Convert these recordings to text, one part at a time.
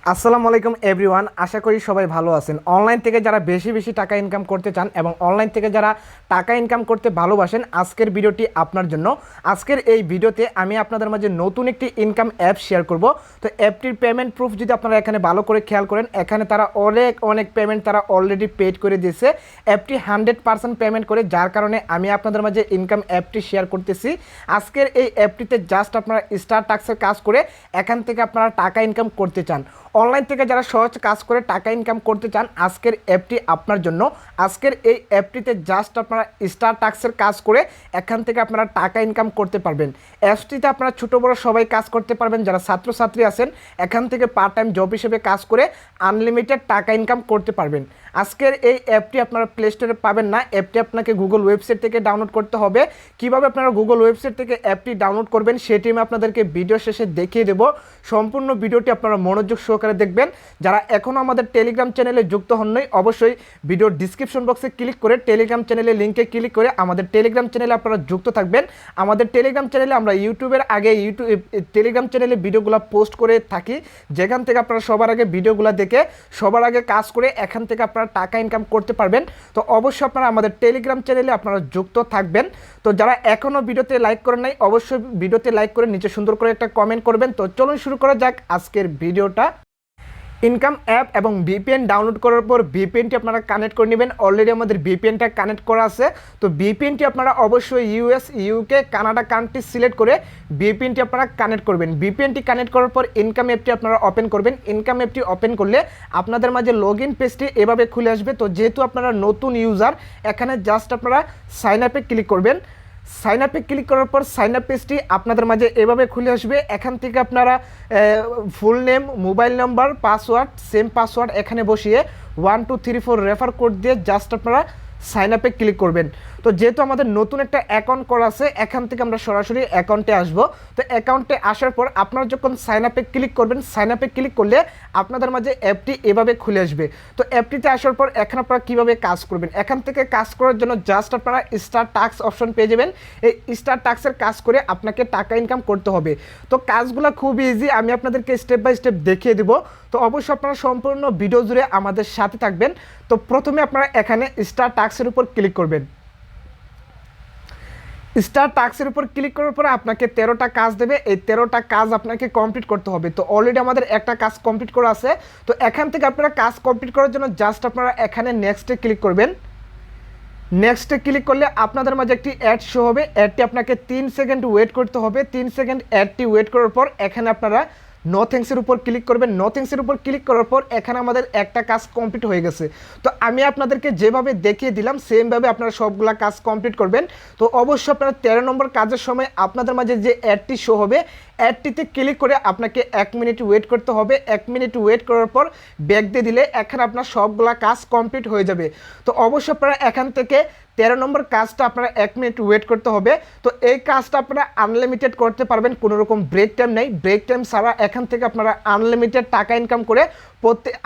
আসসালামু আলাইকুম এভরিওয়ান, আশা করি সবাই ভালো আছেন। অনলাইন থেকে যারা বেশি বেশি টাকা ইনকাম করতে চান এবং অনলাইন থেকে যারা টাকা ইনকাম করতে ভালোবাসেন, আজকের ভিডিওটি আপনার জন্য। আজকের এই ভিডিওতে আমি আপনাদের মাঝে নতুন একটি ইনকাম অ্যাপ শেয়ার করব। তো অ্যাপটির পেমেন্ট প্রুফ যদি আপনারা এখানে ভালো করে খেয়াল করেন, এখানে তারা অনেক পেমেন্ট তারা অলরেডি পেড করে দিয়েছে। অ্যাপটি 100% পেমেন্ট করে, যার কারণে আমি আপনাদের মাঝে ইনকাম অ্যাপটি শেয়ার করতেছি। আজকের এই অ্যাপটিতে জাস্ট আপনারা স্টার টাস্কের কাজ করে এখান থেকে আপনারা টাকা ইনকাম করতে চান। অনলাইন থেকে যারা সহজ কাজ করে টাকা ইনকাম করতে চান, আজকের অ্যাপটি আপনার জন্য। আজকের এই অ্যাপটিতে জাস্ট আপনারা স্টার টাস্কের কাজ করে এখান থেকে আপনারা টাকা ইনকাম করতে পারবেন। অ্যাপসটিতে আপনারা ছোটো বড়ো সবাই কাজ করতে পারবেন। যারা ছাত্রছাত্রী আছেন, এখান থেকে পার্ট টাইম জব হিসেবে কাজ করে আনলিমিটেড টাকা ইনকাম করতে পারবেন। আজকের এই অ্যাপটি আপনারা প্লে স্টোরে পাবেন না, অ্যাপটি আপনাকে গুগল ওয়েবসাইট থেকে ডাউনলোড করতে হবে। কিভাবে আপনারা গুগল ওয়েবসাইট থেকে অ্যাপটি ডাউনলোড করবেন সেটি আমি আপনাদেরকে ভিডিও শেষে দেখিয়ে দেবো। সম্পূর্ণ ভিডিওটি আপনারা মনোযোগ সহকারে দেখবেন। যারা এখনও আমাদের টেলিগ্রাম চ্যানেলে যুক্ত হননি, অবশ্যই ভিডিওর ডিসক্রিপশন বক্সে ক্লিক করে টেলিগ্রাম চ্যানেলের লিঙ্কে ক্লিক করে আমাদের টেলিগ্রাম চ্যানেলে আপনারা যুক্ত থাকবেন। আমাদের টেলিগ্রাম চ্যানেলে আমরা ইউটিউবের আগে টেলিগ্রাম চ্যানেলে ভিডিওগুলো পোস্ট করে থাকি, যেখান থেকে আপনারা সবার আগে ভিডিওগুলো দেখে সবার আগে কাজ করে এখান থেকে আপনারা টাকা ইনকাম করতে পারবেন। তো অবশ্যই আপনারা আমাদের টেলিগ্রাম চ্যানেলে আপনারা যুক্ত থাকবেন। তো যারা এখনও ভিডিওতে লাইক করেন নাই, অবশ্যই ভিডিওতে লাইক করে নিচে সুন্দর করে একটা কমেন্ট করবেন। তো চলুন শুরু করা যাক আজকের ভিডিওটা। ইনকাম অ্যাপ এবং ভিপিএন ডাউনলোড করার পর ভিপিএনটি আপনারা কানেক্ট করে নেবেন। অলরেডি আমাদের ভিপিএনটা কানেক্ট করা আছে। তো ভিপিএনটি আপনারা অবশ্যই US, UK, Canada country select করে ভিপিএনটি আপনারা কানেক্ট করবেন। ভিপিএনটি কানেক্ট করার পর ইনকাম অ্যাপটি আপনারা ওপেন করবেন। ইনকাম অ্যাপটি ওপেন করলে আপনাদের মাঝে লগ ইন পেজটি এভাবে খুলে আসবে। তো যেহেতু আপনারা নতুন ইউজার, এখানে জাস্ট আপনারা সাইন আপে ক্লিক করবেন। সাইন আপে ক্লিক করার পর সাইন আপ পেজটি আপনাদের মাঝে এভাবে খুলে আসবে। এখান থেকে আপনারা full name, mobile number, password, same password এখানে বসিয়ে 1 2 3 4 রেফার কোড দিয়ে জাস্ট আপনারা সাইন আপে ক্লিক করবেন। তো যেহেতু আমাদের নতুন একটা অ্যাকাউন্ট করা আছে, এখান থেকে আমরা সরাসরি অ্যাকাউন্টে আসব। তো অ্যাকাউন্টে আসার পর আপনারা যখন সাইন আপে ক্লিক করবেন, সাইন আপে ক্লিক করলে আপনাদের মাঝে অ্যাপটি এভাবে খুলে আসবে। তো অ্যাপটিতে আসার পর এখানে আপনারা কীভাবে কাজ করবেন, এখান থেকে কাজ করার জন্য জাস্ট আপনারা স্টার টাস্ক অপশন পেয়ে যাবেন। এই স্টার টাস্কের কাজ করে আপনাকে টাকা ইনকাম করতে হবে। তো কাজগুলো খুব ইজি, আমি আপনাদেরকে স্টেপ বাই স্টেপ দেখিয়ে দেবো। তো অবশ্যই আপনারা সম্পূর্ণ ভিডিও জুড়ে আমাদের সাথে থাকবেন। তো প্রথমে আপনারা এখানে স্টার টাস্কের উপর ক্লিক করবেন। স্টার টাস্কের উপর ক্লিক করার পরে আপনাকে 13টা কাজ দেবে। এই 13টা কাজ আপনাকে কমপ্লিট করতে হবে। তো অলরেডি আমাদের একটা কাজ কমপ্লিট করা আছে। তো এখান থেকে আপনারা কাজ কমপ্লিট করার জন্য জাস্ট আপনারা এখানে নেক্সটে ক্লিক করবেন। নেক্সটে ক্লিক করলে আপনাদের মাঝে একটি অ্যাড শো হবে। অ্যাডটি আপনাকে 3 সেকেন্ড ওয়েট করতে হবে। 3 সেকেন্ড অ্যাডটি ওয়েট করার পর এখানে আপনারা নো থ্যাঙ্কসের উপর ক্লিক করবেন। নো থ্যাঙ্কসের উপর ক্লিক করার পর এখানে আমাদের একটা কাজ কমপ্লিট হয়ে গেছে। তো আমি আপনাদেরকে যেভাবে দেখিয়ে দিলাম সেমভাবে আপনারা সবগুলা কাজ কমপ্লিট করবেন। তো অবশ্যই আপনারা 13 নম্বর কাজের সময় আপনাদের মাঝে যে অ্যাডটি শো হবে, অ্যাডটিতে ক্লিক করে আপনাকে 1 মিনিট ওয়েট করতে হবে। 1 মিনিট ওয়েট করার পর ব্যাক দিয়ে দিলে এখানে আপনার সবগুলা কাজ কমপ্লিট হয়ে যাবে। তো অবশ্যই আপনারা এখান থেকে 13 নম্বর কাজটা আপনারা 1 মিনিট ওয়েট করতে হবে। তো এই কাজটা আপনারা আনলিমিটেড করতে পারবেন, কোনো রকম ব্রেক টাইম নেই। ব্রেক টাইম ছাড়া এখান থেকে আপনারা আনলিমিটেড টাকা ইনকাম করে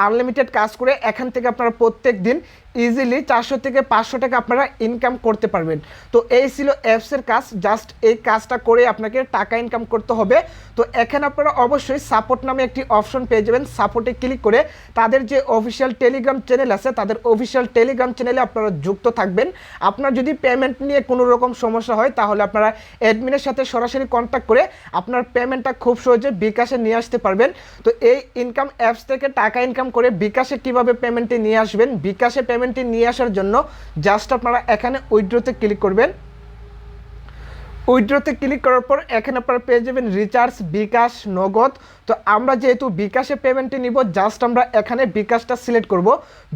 আনলিমিটেড কাজ করে এখান থেকে আপনারা প্রত্যেক দিন ইজিলি 400 থেকে 500 টাকা আপনারা ইনকাম করতে পারবেন। তো এই ছিল অ্যাপসের কাজ। জাস্ট এই কাজটা করে আপনাকে টাকা ইনকাম করতে হবে। তো এখানে আপনারা অবশ্যই সাপোর্ট নামে একটি অপশন পেয়ে যাবেন। সাপোর্টে ক্লিক করে তাদের যে অফিসিয়াল টেলিগ্রাম চ্যানেল আছে, তাদের অফিসিয়াল টেলিগ্রাম চ্যানেলে আপনারা যুক্ত থাকবেন। আপনার যদি পেমেন্ট নিয়ে কোনো রকম সমস্যা হয়, তাহলে আপনারা অ্যাডমিনের সাথে সরাসরি কন্ট্যাক্ট করে আপনার পেমেন্টটা খুব সহজে বিকাশে নিয়ে আসতে পারবেন। তো এই ইনকাম অ্যাপস থেকে টাকা ইনকাম করে বিকাশে কিভাবে পেমেন্টে নিয়ে আসবেন, বিকাশে পেমেন্টে নিয়ে আসার জন্য জাস্ট আপনারা এখানে উইথড্রতে ক্লিক করবেন। উইথড্রতে ক্লিক করার পর এখানে আপনারা পেয়ে যাবেন রিচার্জ, বিকাশ, নগদ। তো আমরা যেহেতু বিকাশে পেমেন্টে নিব, জাস্ট আমরা এখানে বিকাশটা সিলেক্ট করব।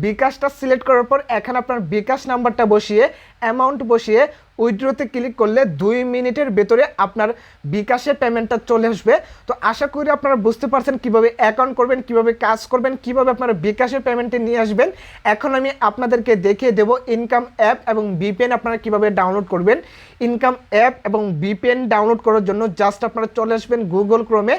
বিকাশটা সিলেক্ট করার পর এখানে আপনার বিকাশ নাম্বারটা বসিয়ে অ্যামাউন্ট বসিয়ে উইথড্রতে ক্লিক করলে 2 মিনিটের ভেতরে আপনার বিকাশে পেমেন্টটা চলে আসবে। তো আশা করি আপনারা বুঝতে পারছেন কিভাবে অ্যাকাউন্ট করবেন, কিভাবে কাজ করবেন, কিভাবে আপনারা বিকাশে পেমেন্টে নিয়ে আসবেন। এখন আমি আপনাদেরকে দেখিয়ে দেব ইনকাম অ্যাপ এবং ভিপিএন আপনারা কিভাবে ডাউনলোড করবেন। ইনকাম অ্যাপ এবং ভিপিএন ডাউনলোড করার জন্য জাস্ট আপনারা চলে আসবেন গুগল ক্রোমে।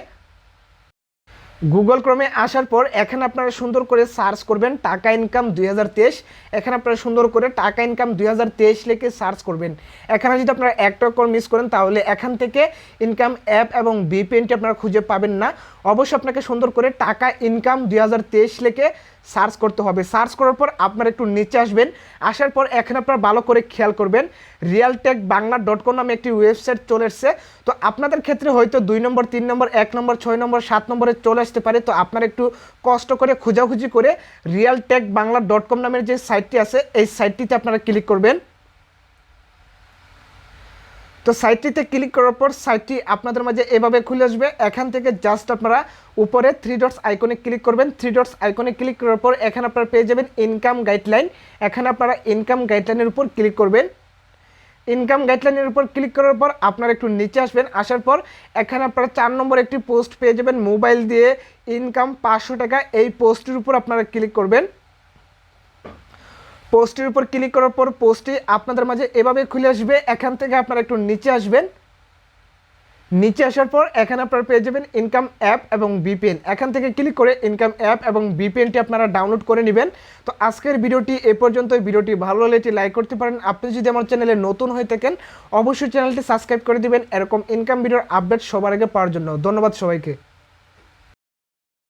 গুগল ক্রোমে আসার পর এখানে আপনারা সুন্দর করে সার্চ করবেন টাকা ইনকাম 2023। এখানে আপনারা সুন্দর করে টাকা ইনকাম 2023 লিখে সার্চ করবেন। এখানে যদি আপনারা একটা কল মিস করেন তাহলে এখান থেকে ইনকাম অ্যাপ এবং ভিপিএনটি আপনারা খুঁজে পাবেন না। অবশ্যই আপনাকে সুন্দর করে টাকা ইনকাম 2023 লিখে সার্চ করতে হবে। সার্চ করার পর আপনারা একটু নিচে আসবেন। আসার পর এখানে আপনারা ভালো করে খেয়াল করবেন realtekbangla.com নামে একটি ওয়েবসাইট চলে এসেছে। তো আপনাদের ক্ষেত্রে হয়তো 2 নম্বর 3 নম্বর 1 নম্বর 6 নম্বর 7 নম্বরে চলে আসতে পারে। তো আপনারা একটু কষ্ট করে খোঁজাখুঁজি করে realtekbangla.com নামের যে সাইটটি আছে এই সাইটটিতে আপনারা ক্লিক করবেন। তো সাইটটিতে ক্লিক করার পর সাইটটি আপনাদের মাঝে এভাবে খুলে আসবে। এখান থেকে জাস্ট আপনারা উপরে 3 ডটস আইকনে ক্লিক করবেন। 3 ডটস আইকনে ক্লিক করার পর এখানে আপনারা পেয়ে যাবেন ইনকাম গাইডলাইন। এখানে আপনারা ইনকাম গাইডলাইনের উপর ক্লিক করবেন। ইনকাম গাইডলাইনের উপর ক্লিক করার পর আপনারা একটু নিচে আসবেন। আসার পর এখানে আপনারা 4 নম্বর একটি পোস্ট পেয়ে যাবেন, মোবাইল দিয়ে ইনকাম 500 টাকা। এই পোস্টের উপর আপনারা ক্লিক করবেন। পোস্টের উপর ক্লিক করার পর পোস্টটি আপনাদের মাঝে এভাবে খুলে আসবে। এখান থেকে আপনারা একটু নিচে আসবেন। নিচে আসার পর এখানে আপনারা পেয়ে যাবেন ইনকাম অ্যাপ এবং ভিপিএন। এখান থেকে ক্লিক করে ইনকাম অ্যাপ এবং ভিপিএনটি আপনারা ডাউনলোড করে নেবেন। তো আজকের ভিডিওটি এ পর্যন্তই। ভিডিওটি ভালো লাগলে এটি লাইক করতে পারেন। আপনি যদি আমার চ্যানেলে নতুন হয়ে থাকেন অবশ্যই চ্যানেলটি সাবস্ক্রাইব করে দিবেন এরকম ইনকাম ভিডিওর আপডেট সবার আগে পাওয়ার জন্য। ধন্যবাদ সবাইকে।